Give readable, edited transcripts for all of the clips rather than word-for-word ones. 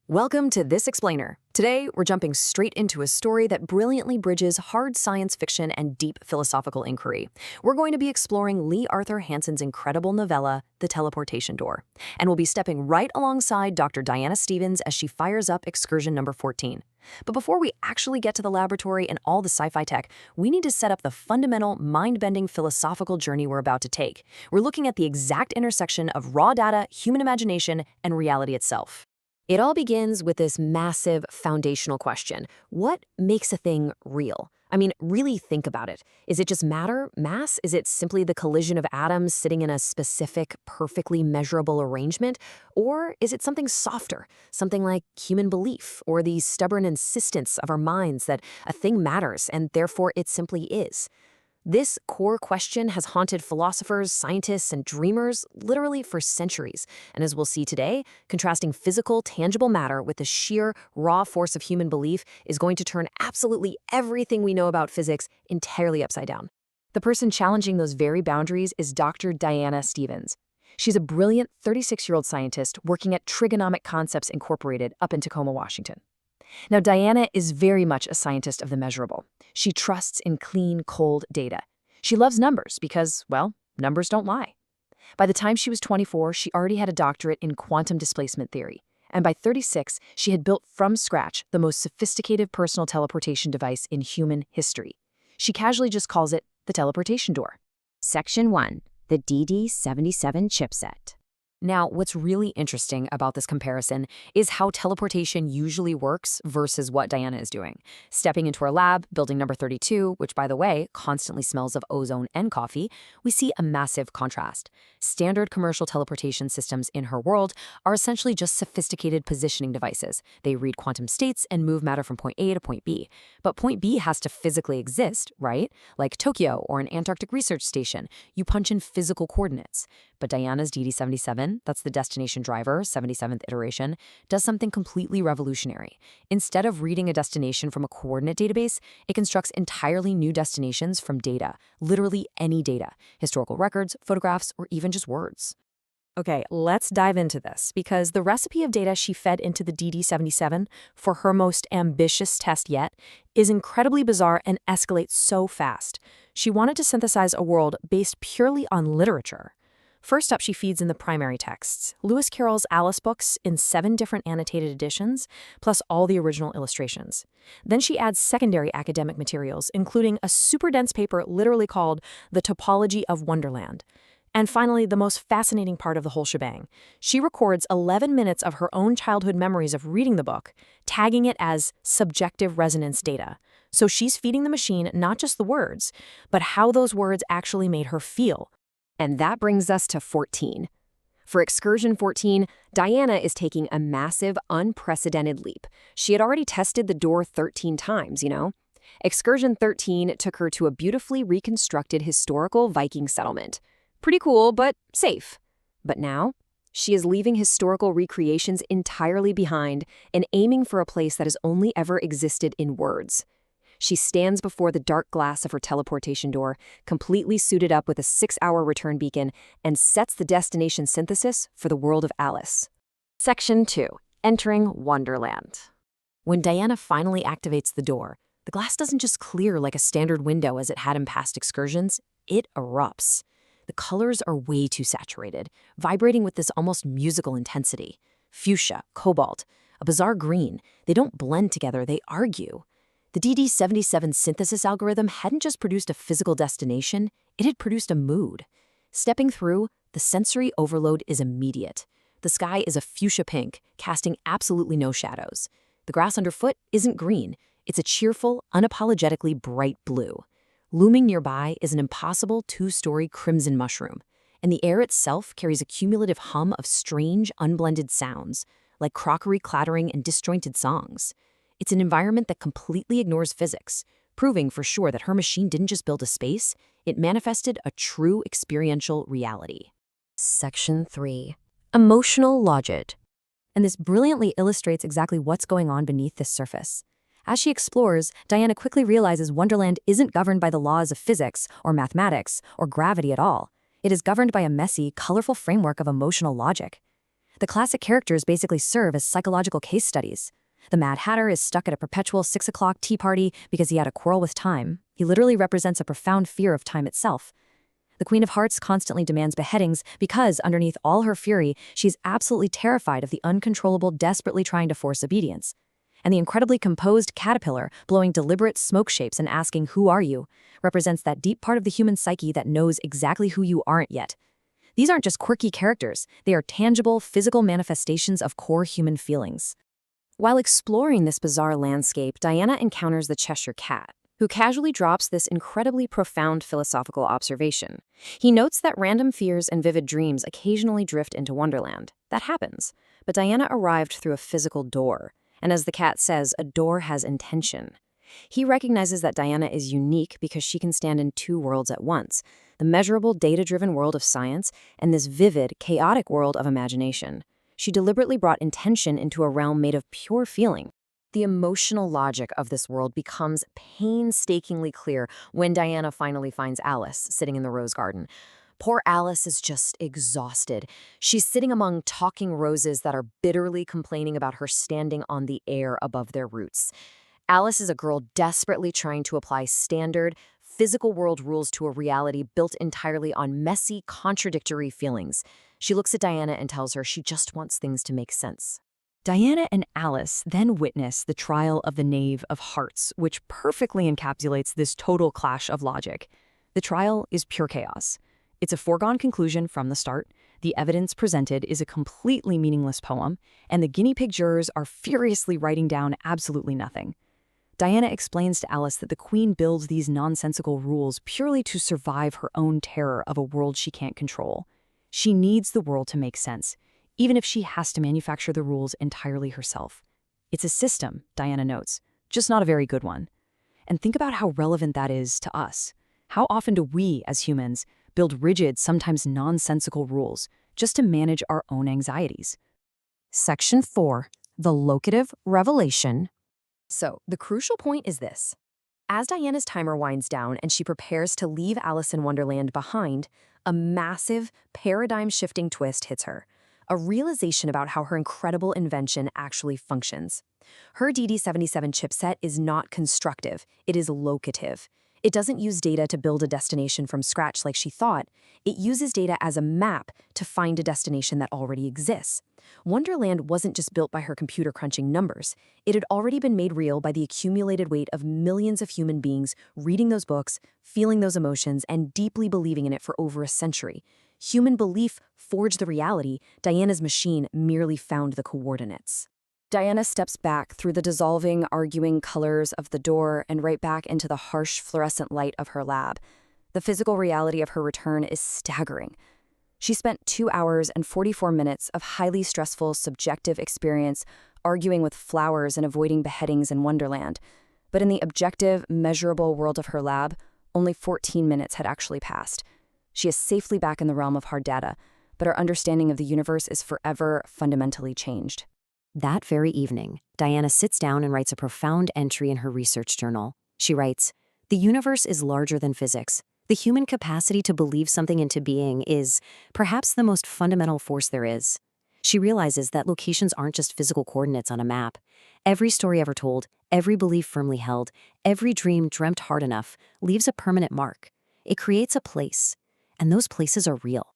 Welcome to This Explainer. Today, we're jumping straight into a story that brilliantly bridges hard science fiction and deep philosophical inquiry. We're going to be exploring Lee Arthur Hanson's incredible novella, The Teleportation Door. And we'll be stepping right alongside Dr. Diana Stevens as she fires up excursion number 14. But before we actually get to the laboratory and all the sci-fi tech, we need to set up the fundamental, mind-bending philosophical journey we're about to take. We're looking at the exact intersection of raw data, human imagination, and reality itself. It all begins with this massive foundational question. What makes a thing real? I mean, really think about it. Is it just matter, mass? Is it simply the collision of atoms sitting in a specific, perfectly measurable arrangement? Or is it something softer, something like human belief or the stubborn insistence of our minds that a thing matters and therefore it simply is? This core question has haunted philosophers, scientists, and dreamers literally for centuries. And as we'll see today, contrasting physical, tangible matter with the sheer, raw force of human belief is going to turn absolutely everything we know about physics entirely upside down. The person challenging those very boundaries is Dr. Diana Stevens. She's a brilliant 36-year-old scientist working at Trigonomic Concepts Incorporated up in Tacoma, Washington. Now, Diana is very much a scientist of the measurable. She trusts in clean, cold data. She loves numbers because, well, numbers don't lie. By the time she was 24, she already had a doctorate in quantum displacement theory. And by 36, she had built from scratch the most sophisticated personal teleportation device in human history. She casually just calls it the Teleportation Door. Section 1. The DD77 chipset. Now, what's really interesting about this comparison is how teleportation usually works versus what Diana is doing. Stepping into her lab, building number 32, which, by the way, constantly smells of ozone and coffee, we see a massive contrast. Standard commercial teleportation systems in her world are essentially just sophisticated positioning devices. They read quantum states and move matter from point A to point B. But point B has to physically exist, right? Like Tokyo or an Antarctic research station. You punch in physical coordinates. But Diana's DD77, that's the destination driver, 77th iteration, does something completely revolutionary. Instead of reading a destination from a coordinate database, it constructs entirely new destinations from data, literally any data, historical records, photographs, or even just words. Okay, let's dive into this, because the recipe of data she fed into the DD77 for her most ambitious test yet is incredibly bizarre and escalates so fast. She wanted to synthesize a world based purely on literature. First up, she feeds in the primary texts, Lewis Carroll's Alice books in 7 different annotated editions, plus all the original illustrations. Then she adds secondary academic materials, including a super dense paper literally called The Topology of Wonderland. And finally, the most fascinating part of the whole shebang. She records 11 minutes of her own childhood memories of reading the book, tagging it as subjective resonance data. So she's feeding the machine not just the words, but how those words actually made her feel. And that brings us to 14. For excursion 14, Diana is taking a massive, unprecedented leap. She had already tested the door 13 times, you know? Excursion 13 took her to a beautifully reconstructed historical Viking settlement. Pretty cool, but safe. But now, she is leaving historical recreations entirely behind and aiming for a place that has only ever existed in words. She stands before the dark glass of her teleportation door, completely suited up with a 6-hour return beacon, and sets the destination synthesis for the world of Alice. Section 2. Entering Wonderland. When Diana finally activates the door, the glass doesn't just clear like a standard window as it had in past excursions, it erupts. The colors are way too saturated, vibrating with this almost musical intensity. Fuchsia, cobalt, a bizarre green, they don't blend together, they argue. The DD77 synthesis algorithm hadn't just produced a physical destination, it had produced a mood. Stepping through, the sensory overload is immediate. The sky is a fuchsia pink, casting absolutely no shadows. The grass underfoot isn't green, it's a cheerful, unapologetically bright blue. Looming nearby is an impossible 2-story crimson mushroom, and the air itself carries a cumulative hum of strange, unblended sounds, like crockery clattering and disjointed songs. It's an environment that completely ignores physics, proving for sure that her machine didn't just build a space, it manifested a true experiential reality. Section 3. Emotional Logic. And this brilliantly illustrates exactly what's going on beneath this surface. As she explores, Diana quickly realizes Wonderland isn't governed by the laws of physics or mathematics or gravity at all. It is governed by a messy, colorful framework of emotional logic. The classic characters basically serve as psychological case studies. The Mad Hatter is stuck at a perpetual 6 o'clock tea party because he had a quarrel with time. He literally represents a profound fear of time itself. The Queen of Hearts constantly demands beheadings because, underneath all her fury, she's absolutely terrified of the uncontrollable, desperately trying to force obedience. And the incredibly composed caterpillar, blowing deliberate smoke shapes and asking, "Who are you?" represents that deep part of the human psyche that knows exactly who you aren't yet. These aren't just quirky characters, they are tangible, physical manifestations of core human feelings. While exploring this bizarre landscape, Diana encounters the Cheshire Cat, who casually drops this incredibly profound philosophical observation. He notes that random fears and vivid dreams occasionally drift into Wonderland. That happens. But Diana arrived through a physical door. And as the cat says, a door has intention. He recognizes that Diana is unique because she can stand in two worlds at once, the measurable, data-driven world of science and this vivid, chaotic world of imagination. She deliberately brought intention into a realm made of pure feeling. The emotional logic of this world becomes painstakingly clear when Diana finally finds Alice sitting in the rose garden. Poor Alice is just exhausted. She's sitting among talking roses that are bitterly complaining about her standing on the air above their roots. Alice is a girl desperately trying to apply standard, physical world rules to a reality built entirely on messy, contradictory feelings. She looks at Diana and tells her she just wants things to make sense. Diana and Alice then witness the trial of the Knave of Hearts, which perfectly encapsulates this total clash of logic. The trial is pure chaos. It's a foregone conclusion from the start. The evidence presented is a completely meaningless poem, and the guinea pig jurors are furiously writing down absolutely nothing. Diana explains to Alice that the Queen builds these nonsensical rules purely to survive her own terror of a world she can't control. She needs the world to make sense, even if she has to manufacture the rules entirely herself. It's a system, Diana notes, just not a very good one. And think about how relevant that is to us. How often do we, as humans, build rigid, sometimes nonsensical rules just to manage our own anxieties? Section 4. The Locative Revelation. So, the crucial point is this. As Diana's timer winds down and she prepares to leave Alice in Wonderland behind, a massive, paradigm-shifting twist hits her. A realization about how her incredible invention actually functions. Her DD77 chipset is not constructive, it is locative. It doesn't use data to build a destination from scratch like she thought. It uses data as a map to find a destination that already exists. Wonderland wasn't just built by her computer crunching numbers. It had already been made real by the accumulated weight of millions of human beings reading those books, feeling those emotions, and deeply believing in it for over a century. Human belief forged the reality. Diana's machine merely found the coordinates. Diana steps back through the dissolving, arguing colors of the door and right back into the harsh, fluorescent light of her lab. The physical reality of her return is staggering. She spent 2 hours and 44 minutes of highly stressful, subjective experience arguing with flowers and avoiding beheadings in Wonderland. But in the objective, measurable world of her lab, only 14 minutes had actually passed. She is safely back in the realm of hard data, but her understanding of the universe is forever fundamentally changed. That very evening, Diana sits down and writes a profound entry in her research journal. She writes, "The universe is larger than physics. The human capacity to believe something into being is perhaps the most fundamental force there is." She realizes that locations aren't just physical coordinates on a map. Every story ever told, every belief firmly held, every dream dreamt hard enough leaves a permanent mark. It creates a place, and those places are real.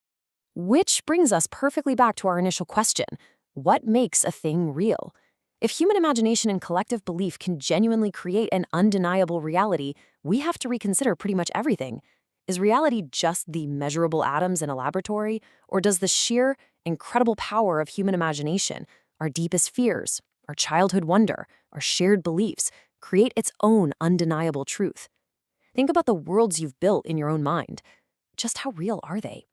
Which brings us perfectly back to our initial question. What makes a thing real? If human imagination and collective belief can genuinely create an undeniable reality, we have to reconsider pretty much everything. Is reality just the measurable atoms in a laboratory, or does the sheer, incredible power of human imagination, our deepest fears, our childhood wonder, our shared beliefs, create its own undeniable truth? Think about the worlds you've built in your own mind. Just how real are they?